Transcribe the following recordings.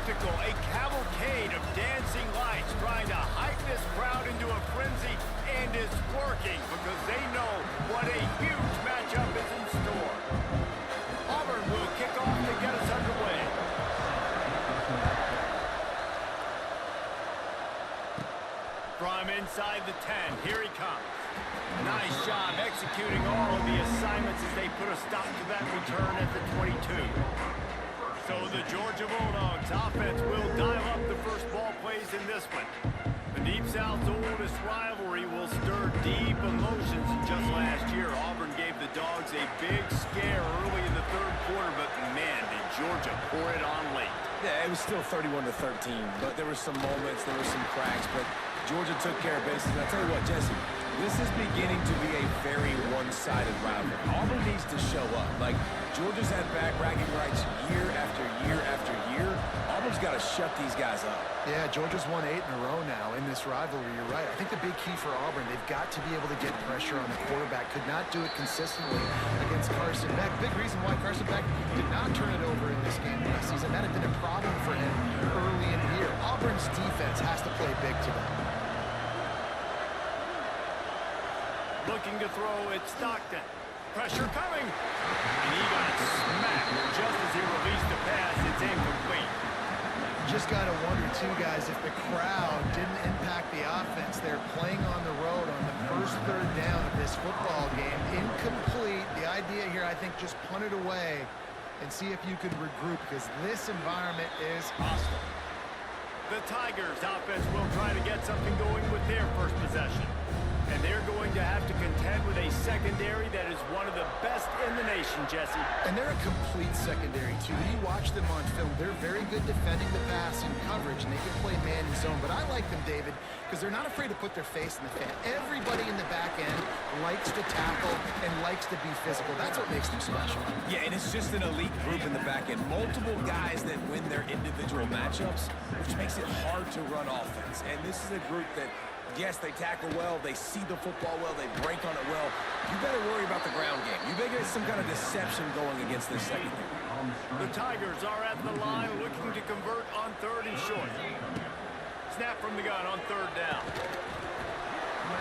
spectacle, a cavalcade of dancing lights trying to hype this crowd into a frenzy, and it's working because they know what a huge matchup is in store. Auburn will kick off to get us underway. From inside the 10, here he comes. Nice job executing all of the assignments as they put a stop to that return at the 22. So the Georgia Bulldogs offense will dial up the first ball plays in this one. The Deep South's oldest rivalry will stir deep emotions. Just last year, Auburn gave the Dogs a big scare early in the third quarter, but man, did Georgia pour it on late. Yeah, it was still 31-13, but there were some moments, there were some cracks, but Georgia took care of business. And I'll tell you what, Jesse, this is beginning to be a very one-sided rivalry. Auburn needs to show up. Like, Georgia's had back bragging rights year after year after year. Auburn's got to shut these guys up. Yeah, Georgia's won 8 in a row now in this rivalry. You're right. I think the big key for Auburn, they've got to be able to get pressure on the quarterback. Could not do it consistently against Carson Beck. Big reason why Carson Beck did not turn it over in this game last season. That had been a problem for him early in the year. Auburn's defense has to play big today. Looking to throw, it's Stockton. Pressure coming. And he got smacked just as he released the pass. It's incomplete. Just got to wonder, too, guys, if the crowd didn't impact the offense. They're playing on the road on the first third down of this football game. Incomplete. The idea here, I think, just punt it away and see if you could regroup, because this environment is hostile. The Tigers offense will try to get something going with their first possession. And they're going to have to contend with a secondary that is one of the best in the nation, Jesse. And they're a complete secondary, too. When you watch them on film, they're very good defending the pass and coverage, and they can play man and zone. But I like them, David, because they're not afraid to put their face in the fan. Everybody in the back end likes to tackle and likes to be physical. That's what makes them special. Yeah, and it's just an elite group in the back end. Multiple guys that win their individual matchups, which makes it hard to run offense. And this is a group that, yes, they tackle well, they see the football well, they break on it well. You better worry about the ground game. You better get some kind of deception going against this secondary. The Tigers are at the line looking to convert on 3rd and short. Snap from the gun on 3rd down.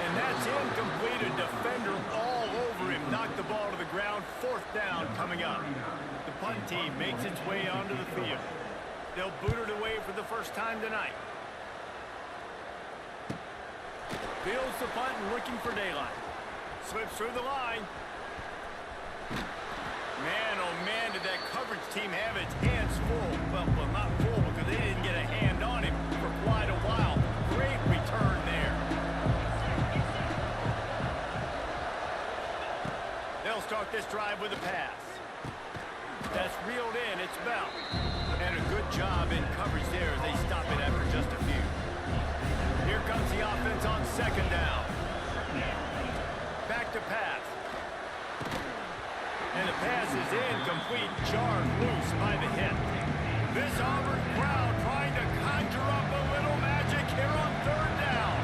And that's incomplete. A defender all over him. Knocked the ball to the ground. 4th down coming up. The punt team makes its way onto the field. They'll boot it away for the first time tonight. Fields the punt and looking for daylight. Slips through the line. Man, oh man, did that coverage team have its hands full. Well, not full because they didn't get a hand on him for quite a while. Great return there. They'll start this drive with a pass. That's reeled in. It's Bell. And a good job in coverage there as they stop it after just a few. Here comes the offense on 2nd down. Back to pass. And the pass is incomplete, jarred loose by the hit. This Auburn crowd trying to conjure up a little magic here on 3rd down.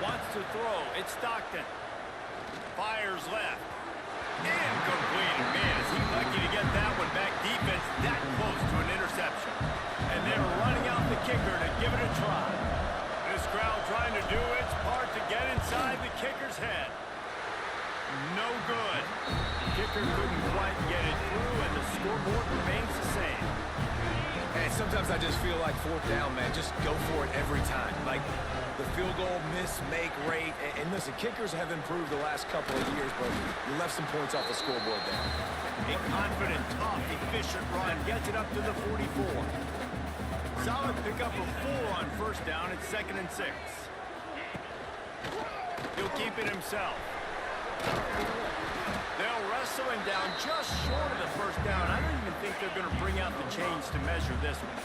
Wants to throw, it's Stockton. Fires left. Incomplete. Man, is he lucky to get that one back. Defense that close to an interception. And they're running out the kicker to give it a try. This crowd trying to do its part to get inside the kicker's head. No good. The kicker couldn't quite get it through, and the scoreboard remains the same. And sometimes I just feel like 4th down, man, just go for it every time. Like the field goal miss-make rate. And listen, kickers have improved the last couple of years, but you left some points off the scoreboard there. A confident, tough, efficient run gets it up to the 44. Solid pickup of 4 on 1st down at 2nd and 6. He'll keep it himself. They'll wrestle him down just short of the 1st down. I don't even think they're going to bring out the chains to measure this one.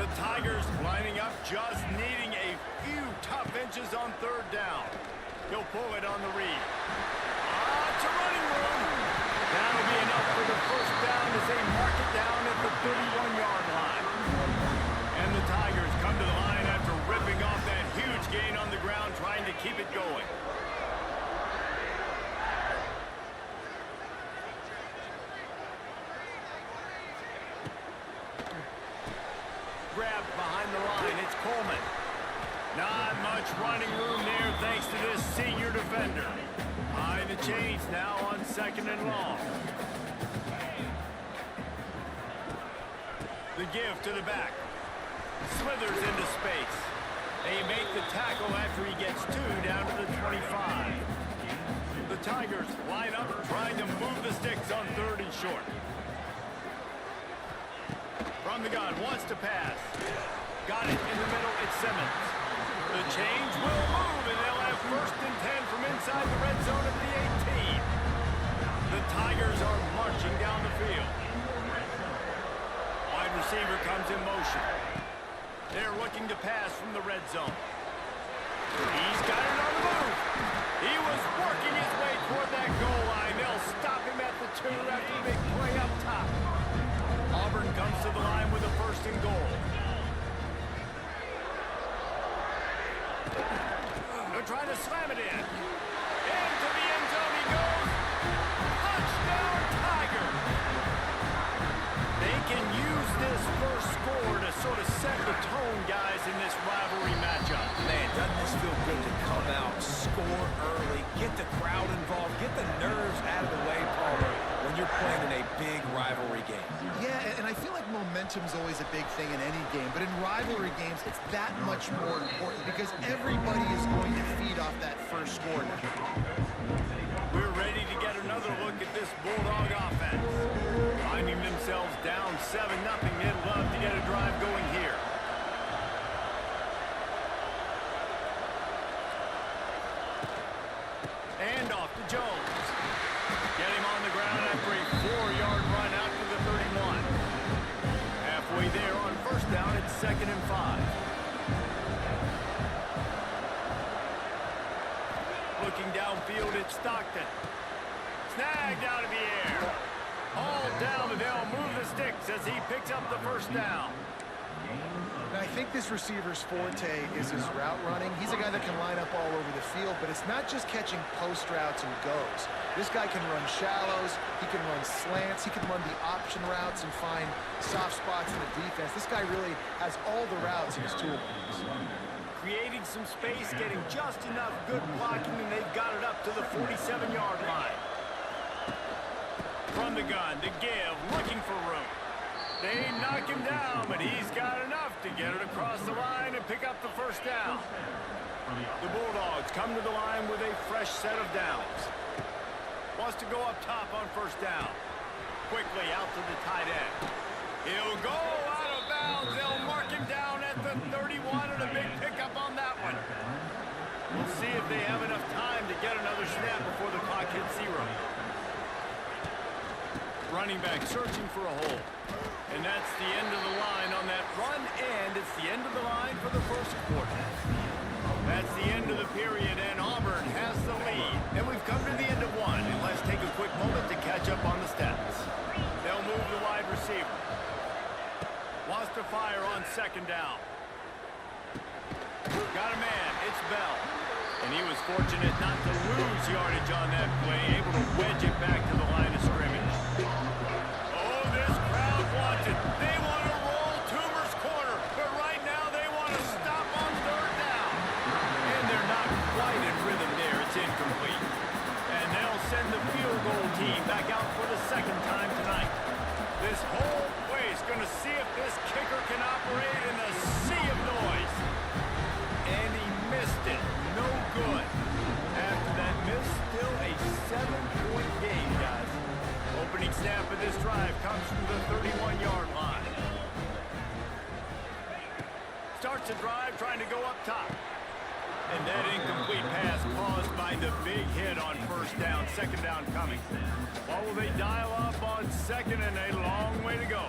The Tigers lining up, just needing a few tough inches on 3rd down. He'll pull it on the read. It's a running room. That'll be enough for the 1st down as they mark it down at the 31-yard line. And the Tigers come to the line after ripping off that huge gain on the ground, trying to keep it going. Coleman. Not much running room there thanks to this senior defender. Behind the chains now on 2nd and long. The give to the back. Slithers into space. They make the tackle after he gets 2 down to the 25. The Tigers line up trying to move the sticks on 3rd and short. From the gun, wants to pass. Got it in the middle, it's Simmons. The change will move, and they'll have 1st and 10 from inside the red zone at the 18. The Tigers are marching down the field. Wide receiver comes in motion. They're looking to pass from the red zone. He's got it on the move. He was working his way toward that goal line. They'll stop him at the 2 after the big play up top. Auburn comes to the line with a 1st and goal. They're trying to slam it in. Into the end zone he goes. Touchdown, Tigers! They can use this first score to sort of set the tone, guys, in this rivalry matchup. Man, doesn't this feel good to come out, score early, get the crowd involved, get the nerves out of the way, Palmer, when you're playing in a big rivalry game. Yeah, and I feel like momentum's always a big thing in any game, but in rivalry games, it's that much more important because everybody is going to feed off that first score now. We're ready to get another look at this Bulldog offense. Finding themselves down 7-0, they'd love to get a drive going here. And off to Jones. Get him on the ground after a 4-yard run out to the 31. Halfway there on 1st down, it's 2nd and 5. Looking downfield, it's Stockton. Snagged out of the air. All down, and they'll move the sticks as he picks up the 1st down. And I think this receiver's forte is his route running. He's a guy that can line up all over the field, but it's not just catching post routes and goes. This guy can run shallows, he can run slants, he can run the option routes and find soft spots in the defense. This guy really has all the routes in his toolbox. Creating some space, getting just enough good blocking, and they've got it up to the 47-yard line. From the gun, the give, looking for room. They knock him down, but he's got enough to get it across the line and pick up the 1st down. The Bulldogs come to the line with a fresh set of downs. Wants to go up top on 1st down. Quickly out to the tight end. He'll go out of bounds. They'll mark him down at the 31 and a big pickup on that one. We'll see if they have enough time to get another snap before the clock hits 0. Running back searching for a hole. And that's the end of the line on that run, and it's the end of the line for the 1st quarter. That's the end of the period, and Auburn has the lead. And we've come to the end of 1, and let's take a quick moment to catch up on the stats. They'll move the wide receiver. Wants to fire on 2nd down. Got a man, it's Bell. And he was fortunate not to lose yardage on that play, able to wedge it back to the line of scrimmage. Oh, this crowd wants it. They want to roll Toomer's corner, but right now they want to stop on 3rd down. And they're not quite in rhythm there. It's incomplete. And they'll send the field goal team back out for the 2nd time tonight. This whole place going to see if this kicker can operate in the sea of noise. And he missed it. No good. After that miss, still a 7-point game, guys. Opening snap of this drive comes from the 31-yard line. Starts the drive trying to go up top. And that incomplete pass caused by the big hit on 1st down, 2nd down coming. What will they dial up on 2nd and a long way to go?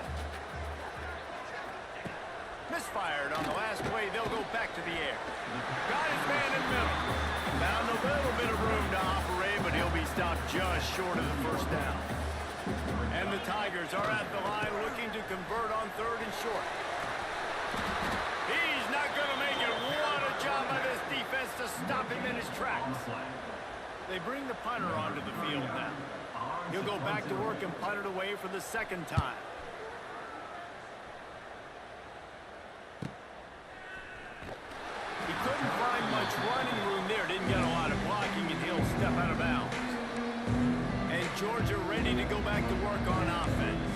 Misfired on the last play. They'll go back to the air. Got his man in the middle. Found a little bit of room to operate, but he'll be stopped just short of the 1st down. And the Tigers are at the line looking to convert on 3rd and short. He's not going to make it. What a job by this defense to stop him in his tracks. They bring the punter onto the field now. He'll go back to work and punt it away for the 2nd time. Georgia ready to go back to work on offense.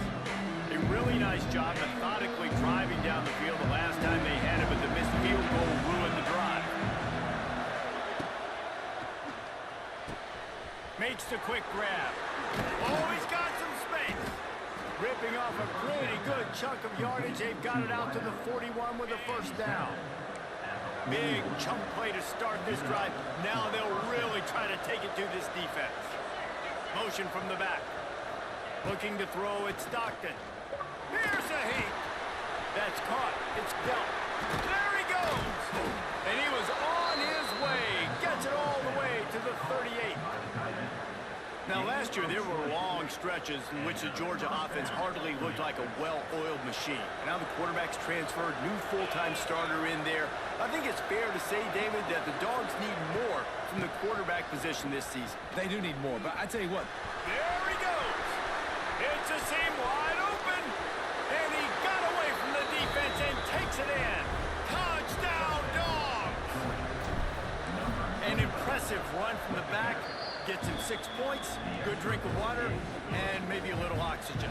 A really nice job methodically driving down the field the last time they had it, but the missed field goal ruined the drive. Makes the quick grab. Oh, he's got some space. Ripping off a pretty good chunk of yardage. They've got it out to the 41 with a first down. Big chunk play to start this drive. Now they'll really try to take it to this defense. Motion from the back. Looking to throw at Stockton. Here's a heat. That's caught. It's dealt. There he goes. And he was on his way. Gets it all the way to the 38. Now, last year, there were long stretches in which the Georgia offense hardly looked like a well-oiled machine. Now the quarterback's transferred, new full-time starter in there. I think it's fair to say, David, that the Dogs need more from the quarterback position this season. They do need more, but I tell you what. There he goes. It's a seam wide open. And he got away from the defense and takes it in. Touchdown, Dogs! An impressive run from the back. Gets him 6 points, good drink of water, and maybe a little oxygen.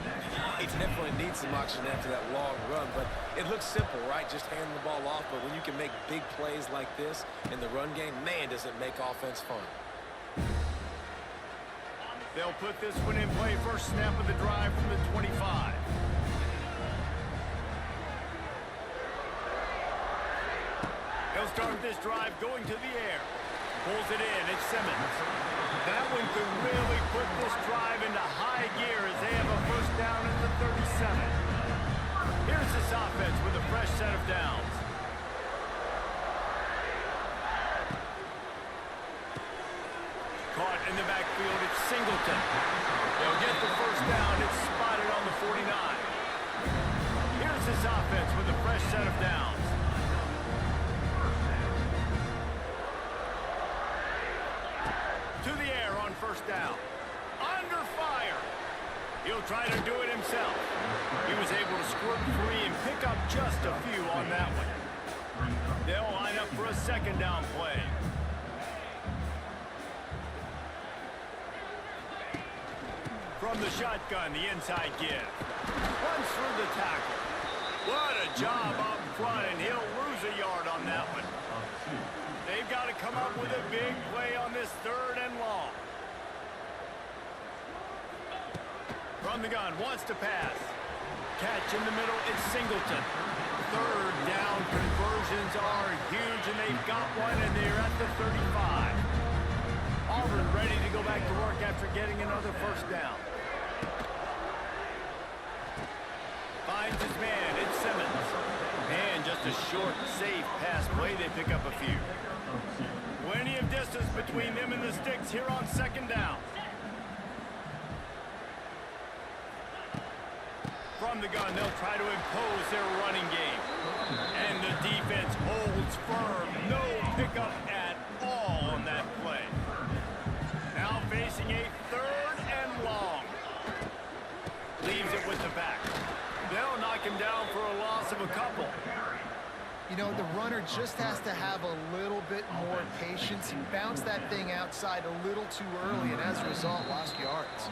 He definitely needs some oxygen after that long run, but it looks simple, right? Just hand the ball off, but when you can make big plays like this in the run game, man, does it make offense fun. They'll put this one in play. First snap of the drive from the 25. He'll start this drive going to the air. Pulls it in. It's Simmons. That one could really put this drive into high gear as they have a first down at the 37. Here's this offense with a fresh set of downs. Caught in the backfield, it's Singleton. They'll get the first down. It's spotted on the 49. Here's this offense with a fresh set of downs. To the air on first down. Under fire. He'll try to do it himself. He was able to squirt free and pick up just a few on that one. They'll line up for a second down play. From the shotgun, the inside give. Runs through the tackle. What a job up front, and he'll lose a yard on that one. They've got to come up with a big play on this third and long. From the gun, wants to pass. Catch in the middle, it's Singleton. Third down conversions are huge, and they've got one, and they're at the 35. Auburn ready to go back to work after getting another first down. Finds his man, it's Simmons. And just a short, safe pass play, they pick up a few. Plenty of distance between them and the sticks here on second down. From the gun, they'll try to impose their running game. And the defense holds firm. No pickup at all on that play. Now facing a third and long. Leaves it with the back. They'll knock him down for a loss of a couple. You know, the runner just has to have a little bit more patience. He bounced that thing outside a little too early, and as a result, lost yards.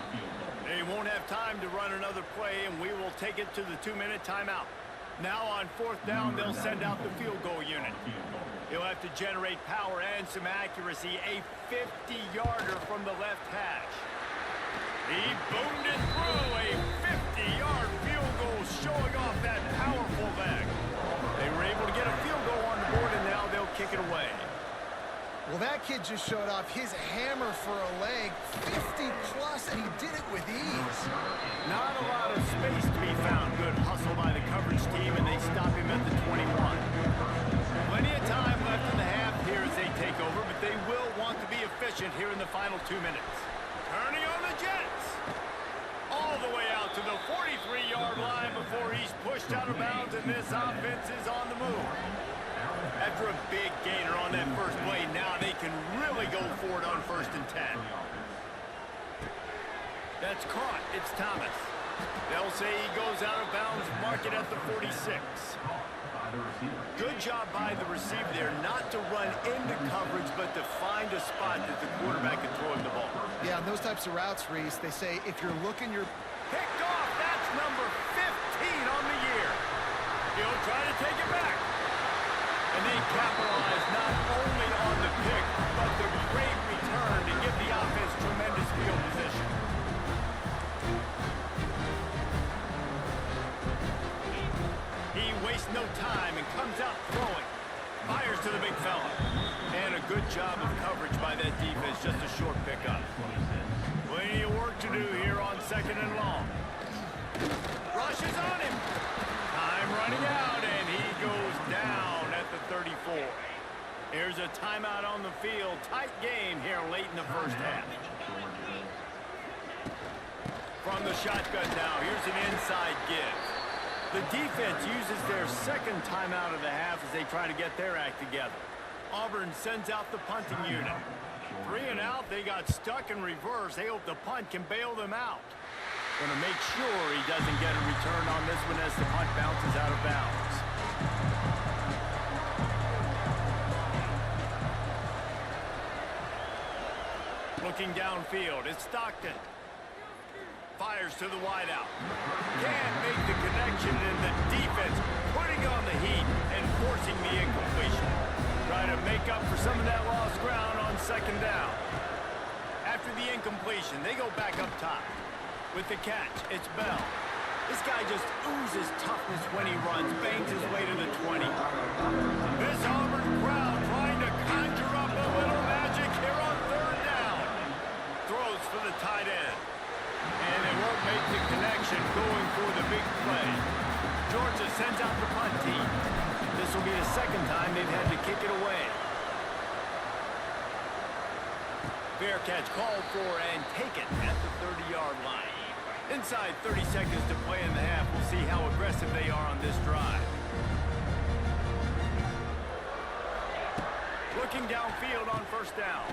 They won't have time to run another play, and we will take it to the 2-minute timeout. Now on fourth down, they'll send out the field goal unit. He'll have to generate power and some accuracy. A 50-yarder from the left hash. He boomed it through. A 50-yard field goal showing off that powerful leg. They were able to get a field goal on the board, and now they'll kick it away. Well, that kid just showed off his hammer for a leg, 50-plus, and he did it with ease. Not a lot of space to be found. Good hustle by the coverage team, and they stop him at the 21. Plenty of time left in the half here as they take over, but they will want to be efficient here in the final 2 minutes. Turning on the Jets. All the way out to the 43-yard line before he's pushed out of bounds, and this offense is on the move. After a big gainer on that first play, now they can really go for it on 1st and 10. That's caught. It's Thomas. They'll say he goes out of bounds, mark it at the 46. Good job by the receiver there, not to run into coverage, but to find a spot that the quarterback can throw him the ball. Yeah, on those types of routes, Reese, they say if you're looking, you're Picked off. That's number 15 on the year. He'll try to take it back. And they capitalize not only on the pick, but the great return to give the offense tremendous field position. He wastes no time and comes out throwing. Fires to the big fella. And a good job of coverage by that defense, just a short pickup. Plenty of work to do here on 2nd and long. Rushes on him. Time running out, and he goes down at the 34. Here's a timeout on the field. Tight game here late in the first half. From the shotgun now, here's an inside give. The defense uses their second timeout of the half as they try to get their act together. Auburn sends out the punting unit. 3 and out, they got stuck in reverse. They hope the punt can bail them out. Going to make sure he doesn't get a return on this one as the punt bounces out of bounds. Looking downfield, it's Stockton. Fires to the wideout. Can't make the connection, and the defense putting on the heat and forcing the incompletion. Trying to make up for some of that lost ground on 2nd down. After the incompletion, they go back up top. With the catch, it's Bell. This guy just oozes toughness when he runs, bangs his way to the 20. This Auburn crowd trying to conjure up a little magic here on 3rd down. Throws for the tight end. And they won't make the connection going for the big play. Georgia sends out the punt team. This will be the 2nd time they've had to kick it away. Fair catch called for and taken at the 30-yard line. Inside 30 seconds to play in the half. We'll see how aggressive they are on this drive. Looking downfield on 1st down.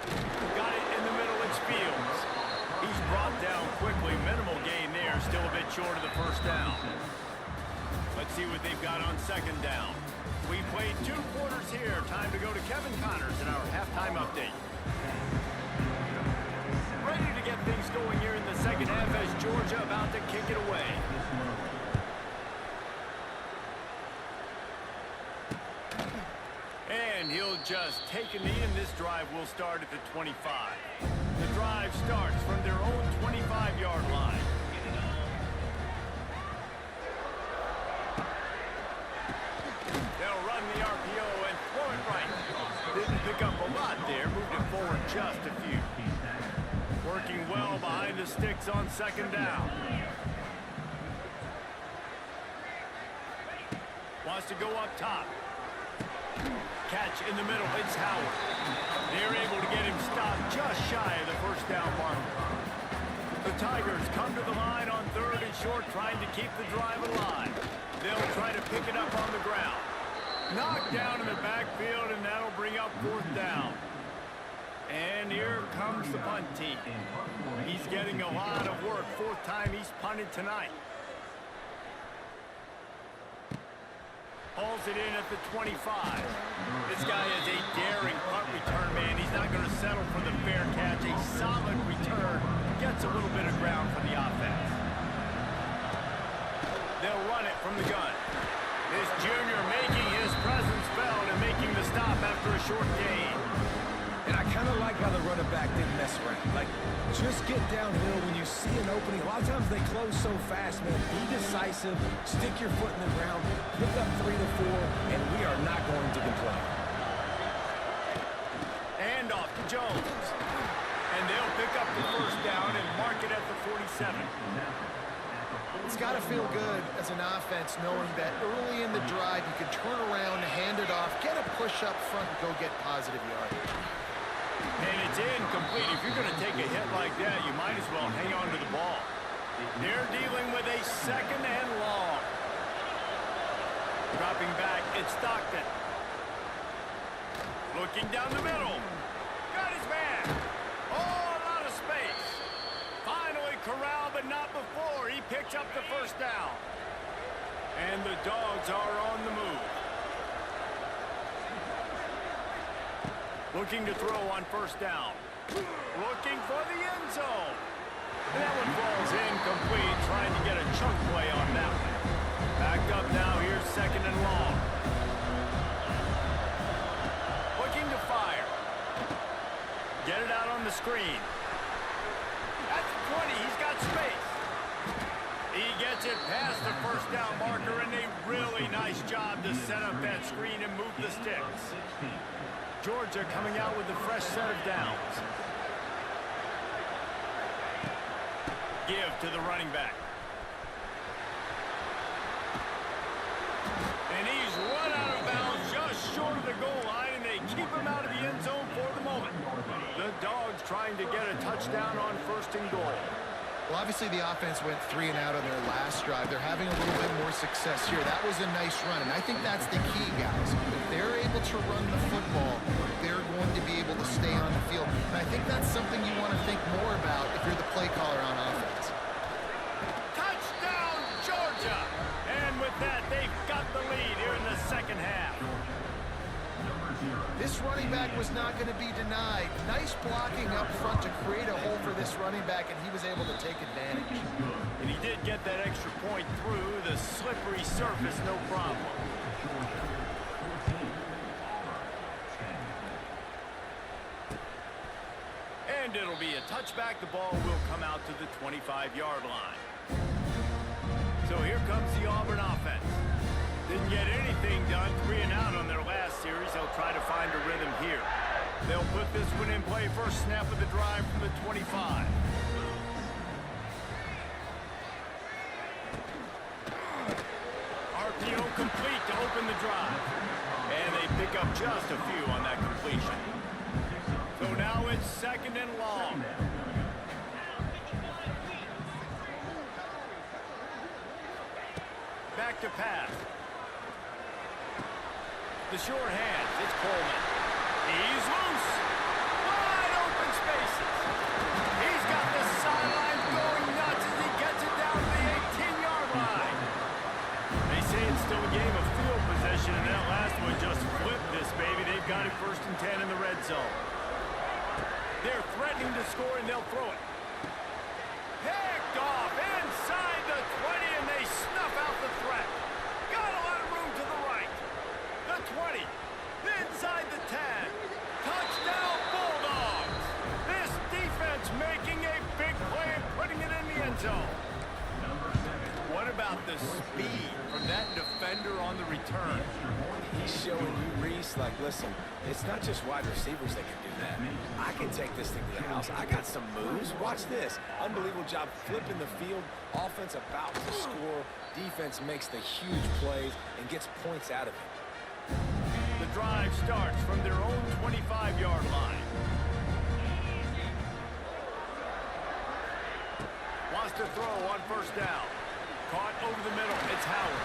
Got it in the middle, it's Fields. He's brought down quickly. Minimal gain there. Still a bit short of the 1st down. Let's see what they've got on 2nd down. We played 2 quarters here. Time to go to Kevin Connors in our halftime update. Ready to get things going here in the 2nd half as Georgia about to kick it away. And he'll just take a knee, and this drive will start at the 25. The drive starts from their own 25-yard line. They'll run the RPO and throw it right. Didn't pick up a lot there, moved it forward just a few. Working well behind the sticks on 2nd down. Wants to go up top. Catch in the middle, it's Howard. They're able to get him stopped just shy of the 1st down marker. The Tigers come to the line on 3rd and short, trying to keep the drive alive. They'll try to pick it up on the ground. Knocked down in the backfield, and that'll bring up 4th down. And here comes the punt team. He's getting a lot of work. 4th time he's punted tonight. Hauls it in at the 25. This guy is a daring punt return man. He's not going to settle for the fair catch. A solid return. Gets a little bit of ground for the offense. They'll run it from the gun. This junior making his presence felt and making the stop after a short gain. And I kind of like how the running back didn't mess around. Like, just get downhill when you see an opening. A lot of times they close so fast, man. Be decisive, stick your foot in the ground, pick up 3 to 4, and we are not going to complain. And off to Jones. And they'll pick up the 1st down and mark it at the 47. It's got to feel good as an offense knowing that early in the drive you can turn around, hand it off, get a push up front, and go get positive yardage. And it's incomplete. If you're going to take a hit like that, you might as well hang on to the ball. They're dealing with a 2nd and long. Dropping back, it's Stockton. Looking down the middle. Got his man. Oh, a lot of space. Finally corralled, but not before. He picks up the 1st down. And the Dogs are on the move. Looking to throw on first down. Looking for the end zone. And that one falls incomplete, trying to get a chunk play on that one. Backed up now, here's second and long. Looking to fire. Get it out on the screen. At the 20, he's got space. He gets it past the first down marker, and a really nice job to set up that screen and move the sticks. Georgia coming out with a fresh set of downs. Give to the running back. And he's run out of bounds just short of the goal line, and they keep him out of the end zone for the moment. The Dogs trying to get a touchdown on first and goal. Well, obviously the offense went 3 and out on their last drive. They're having a little bit more success here. That was a nice run, and I think that's the key, guys. If they're able to run the football, they're going to be able to stay on the field. And I think that's something you want to think more about if you're the play caller on offense. Touchdown, Georgia! And with that, they've got the lead here in the second half. This running back was not going to be denied. Nice blocking up front to create a hole for this running back, and he was able to take advantage. And he did get that extra point through the slippery surface, no problem. And it'll be a touchback. The ball will come out to the 25-yard line. So here comes the Auburn offense. Didn't get anything done, 3 and out on their last series. They'll try to find a rhythm here. They'll put this one in play. First snap of the drive from the 25. RPO complete to open the drive. And they pick up just a few on that completion. So now it's second and long. Back to pass. The short hands, it's Coleman. He's loose. Wide open spaces. He's got the sideline going nuts as he gets it down to the 18-yard line. They say it's still a game of field possession, and that last one just flipped this baby. They've got it 1st and 10 in the red zone. They're threatening to score, and they'll throw it. Picked off inside the 20, and they snuff out the threat. Got a lot of room to the right. The 20, inside the 10. Touchdown, Bulldogs. This defense making a big play and putting it in the end zone. What about the speed from that defender on the return? He's showing you, Reese, like, listen, it's not just wide receivers that can do that. I can take this thing to the house. I got some moves. Watch this. Unbelievable job flipping the field. Offense about to score. Defense makes the huge plays and gets points out of it. The drive starts from their own 25-yard line. Wants to throw on first down. Caught over the middle. It's Howard.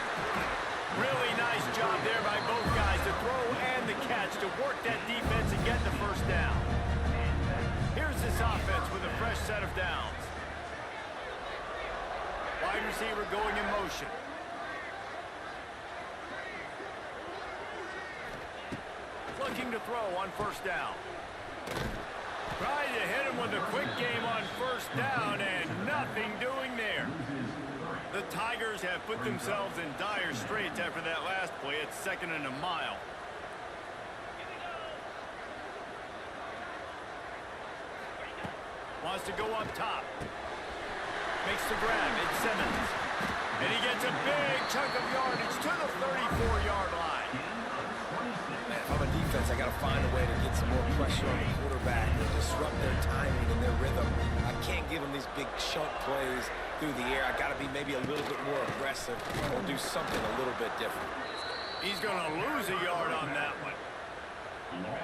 Really nice job there by both guys to throw and the catch to work that defense and get the first down. Here's this offense with a fresh set of downs. Wide receiver going in motion. Looking to throw on first down. Trying to hit him with a quick game on first down, and nothing doing there. The Tigers have put themselves in dire straits after that last play. It's 2nd and a mile. Wants to go up top. Makes the grab. It's Simmons. And he gets a big chunk of yardage to the 34-yard line. Man, if I'm a defense, I got to find a way to get some more pressure on the quarterback or disrupt their timing and their rhythm. I can't give them these big chunk plays through the air. I got to be maybe a little bit more aggressive or do something a little bit different. He's going to lose a yard on that one.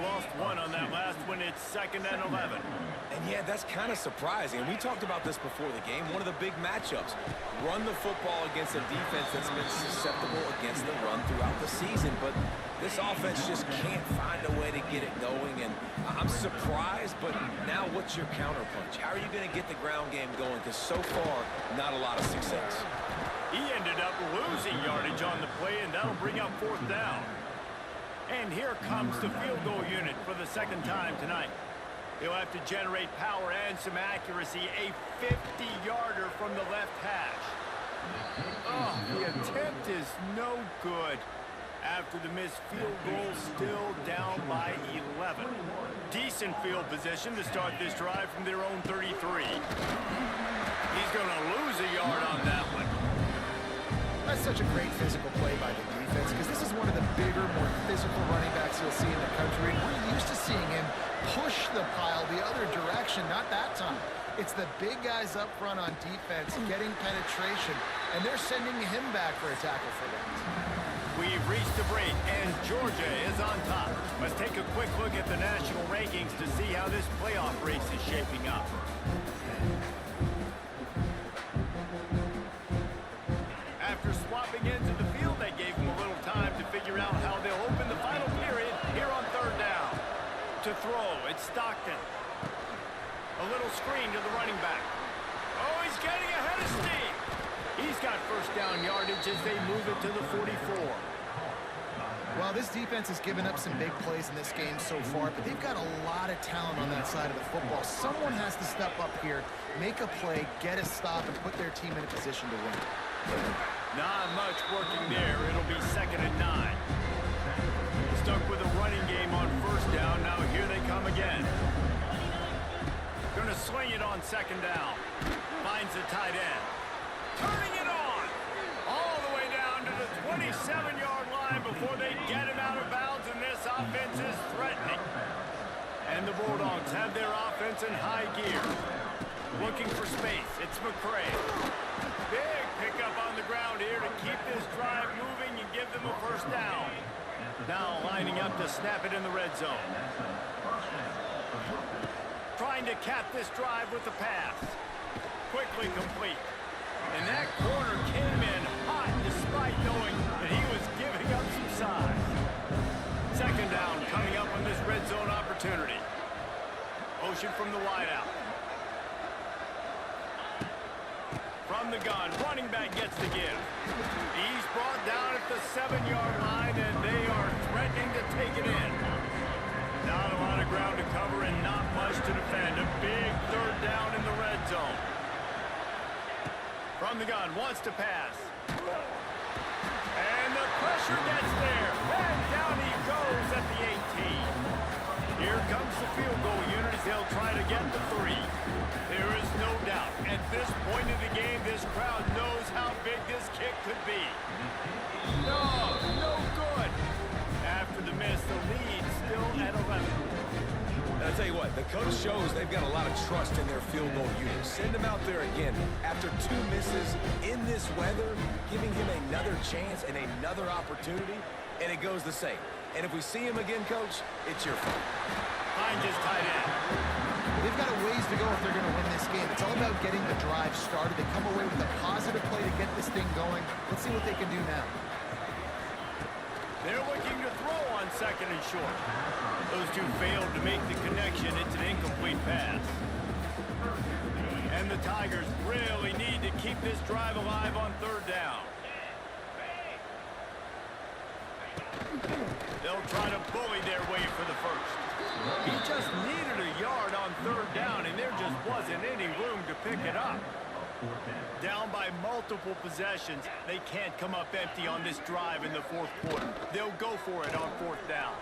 Lost one on that last one. It's 2nd and 11. And yeah, that's kind of surprising. And we talked about this before the game. One of the big matchups. Run the football against a defense that's been susceptible against the run throughout the season. But this offense just can't find a way to get it going. And I'm surprised, but now what's your counterpunch? How are you going to get the ground game going? Because so far, not a lot of success. He ended up losing yardage on the play, and that'll bring up 4th down. And here comes the field goal unit for the second time tonight. He'll have to generate power and some accuracy. A 50-yarder from the left hash. Oh, the attempt is no good. After the missed field goal, still down by 11. Decent field position to start this drive from their own 33. He's going to lose a yard on that one. That's such a great physical play by the defense because this is one of the bigger, more physical running backs you'll see in the country. And we're used to seeing him push the pile the other direction, not that time. It's the big guys up front on defense getting penetration, and they're sending him back for a tackle for that. We've reached the break, and Georgia is on top. Let's take a quick look at the national rankings to see how this playoff race is shaping up. After swapping ends of the field, they gave them a little time to figure out how they'll open the final period here on third down. To throw, it's Stockton. A little screen to the running back. Oh, he's getting ahead of steam. He's got first down yardage as they move it to the 44. Well, this defense has given up some big plays in this game so far, but they've got a lot of talent on that side of the football. Someone has to step up here, make a play, get a stop, and put their team in a position to win. Not much working there. It'll be 2nd and 9. Stuck with a running game on first down. Now here they come again. Going to swing it on 2nd down. Finds the tight end. Turning it on. All the way down to the 27-yard line before they get him out of bounds, and this offense is threatening. And the Bulldogs have their offense in high gear. Looking for space. It's McCray. Big pickup on the ground here to keep this drive moving and give them a first down. Now lining up to snap it in the red zone. Trying to cap this drive with the pass. Quickly complete. And that corner came in hot despite knowing that he was giving up some size. 2nd down coming up on this red zone opportunity. Motion from the wideout. From the gun, running back gets the give. He's brought down at the 7-yard line, and they are threatening to take it in. Not a lot of ground to cover and not much to defend. A big 3rd down in the red zone. From the gun, wants to pass. And the pressure gets there. And down he goes at the 18. Here comes the field goal unit as they'll try to get the 3. There is no doubt. At this point in the game, this crowd knows how big this kick could be. No good. After the miss, the lead still at 11. And I'll tell you what, the coach shows they've got a lot of trust in their field goal unit. Send him out there again after 2 misses in this weather, giving him another chance and another opportunity, and it goes the same. And if we see him again, Coach, it's your fault. Finds his tight end. They've got a ways to go if they're going to win this game. It's all about getting the drive started. They come away with a positive play to get this thing going. Let's see what they can do now. They're looking to throw on 2nd and short. Those two failed to make the connection. It's an incomplete pass. And the Tigers really need to keep this drive alive on 3rd down. They'll try to bully their way for the first. He just needed a yard on 3rd down, and there just wasn't any room to pick it up. Down by multiple possessions, they can't come up empty on this drive in the 4th quarter. They'll go for it on 4th down.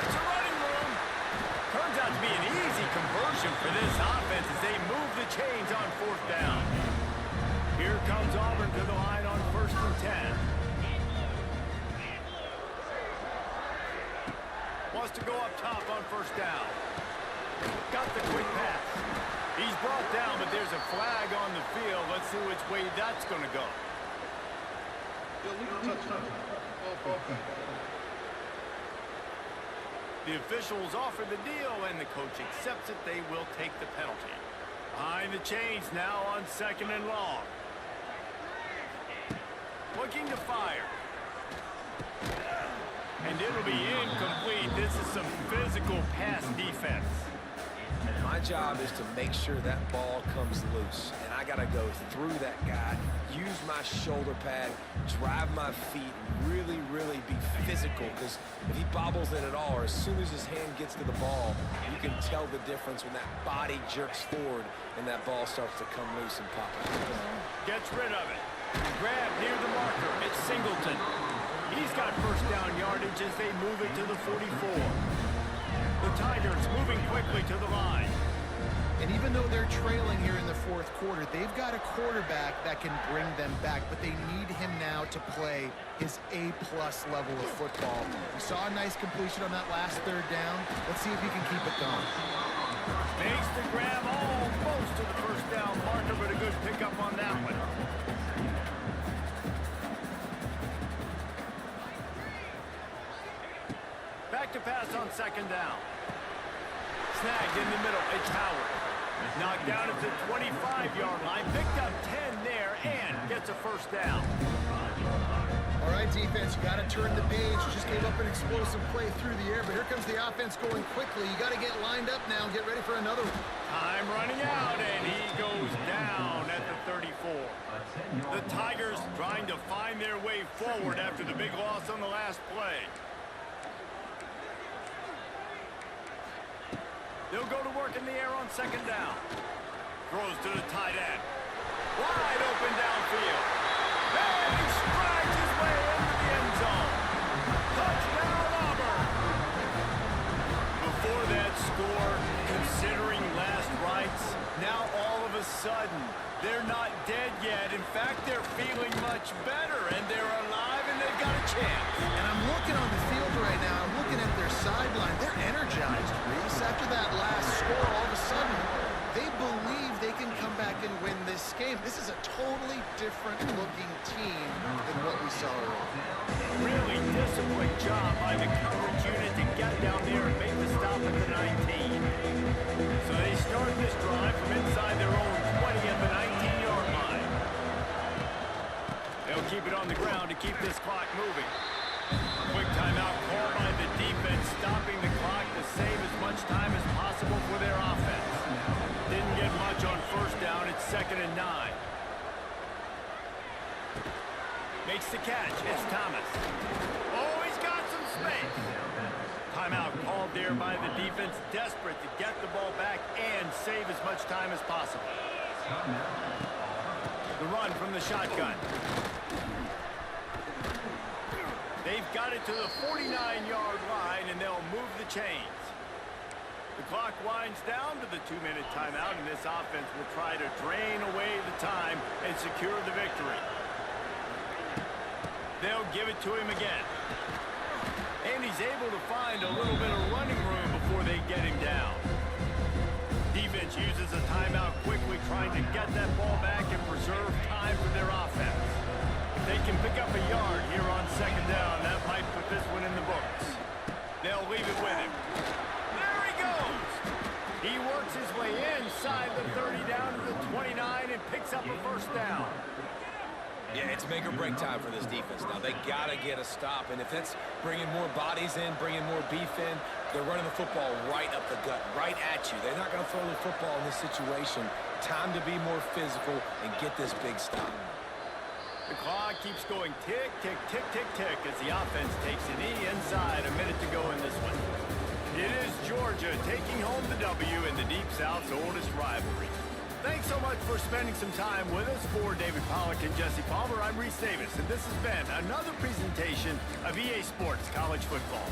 It's a running room. Turns out to be an easy conversion for this offense as they move the chains on 4th down. Here comes Auburn to the line on 1st and 10. Wants to go up top on 1st down. Got the quick pass. He's brought down, but there's a flag on the field. Let's see which way that's going to go. The officials offer the deal, and the coach accepts it. They will take the penalty. Behind the chains now on 2nd and long. Looking to fire. And it'll be incomplete. This is some physical pass defense. My job is to make sure that ball comes loose, and I got to go through that guy, use my shoulder pad, drive my feet, really, really be physical, because if he bobbles it at all, or as soon as his hand gets to the ball, you can tell the difference when that body jerks forward and that ball starts to come loose and pop out. Gets rid of it. Grab near the marker. It's Singleton. He's got first down yardage as they move it to the 44. The Tigers moving quickly to the line. And even though they're trailing here in the fourth quarter, they've got a quarterback that can bring them back, but they need him now to play his A-plus level of football. We saw a nice completion on that last third down. Let's see if he can keep it going. Makes the grab almost to the first down marker, but a good pickup on that one. Back to pass on second down. Snagged in the middle. It's Howard. Knocked down at the 25-yard line. Picked up 10 there and gets a first down. All right, defense, you got to turn the page. You just gave up an explosive play through the air, but here comes the offense going quickly. You got to get lined up now and get ready for another one. Time running out, and he goes down at the 34. The Tigers trying to find their way forward after the big loss on the last play. They'll go to work in the air on second down. Throws to the tight end. Wide open downfield. And he strides his way into the end zone. Touchdown, Auburn. Before that score, considering last rites, now all of a sudden, they're not dead yet. In fact, they're feeling much better, and they're alive, and they've got a chance. And I'm looking on the field right now. I'm looking at their sideline. They're energized, Reese. After that last score, all of a sudden, they believe they can come back and win this game. This is a totally different-looking team than what we saw earlier. Really disciplined job by the coverage unit to get down there and make the stop at the 19. So they start this drive from inside their own 20 at the 19-yard line. They'll keep it on the ground to keep this clock moving. Quick timeout called by the defense, stopping the clock to save as much time as possible for their offense. Didn't get much on first down. It's 2nd and 9. Makes the catch. It's Thomas. Oh, he's got some space. Timeout called there by the defense, desperate to get the ball back and save as much time as possible. The run from the shotgun. They've got it to the 49-yard line, and they'll move the chains. The clock winds down to the 2-minute timeout, and this offense will try to drain away the time and secure the victory. They'll give it to him again. And he's able to find a little bit of running room before they get him down. Defense uses a timeout quickly, trying to get that ball back and preserve time for their offense. If they can pick up a yard here on second down, that might put this one in the books. They'll leave it with him. There he goes! He works his way inside the 30 down to the 29 and picks up a first down. Yeah, it's make or break time for this defense. Now, they got to get a stop, and if that's bringing more bodies in, bringing more beef in, they're running the football right up the gut, right at you. They're not going to throw the football in this situation. Time to be more physical and get this big stop. The clock keeps going tick, tick, tick, tick, tick as the offense takes a knee inside. A minute to go in this one. It is Georgia taking home the W in the Deep South's oldest rivalry. Thanks so much for spending some time with us. For David Pollack and Jesse Palmer, I'm Reese Davis, and this has been another presentation of EA Sports College Football.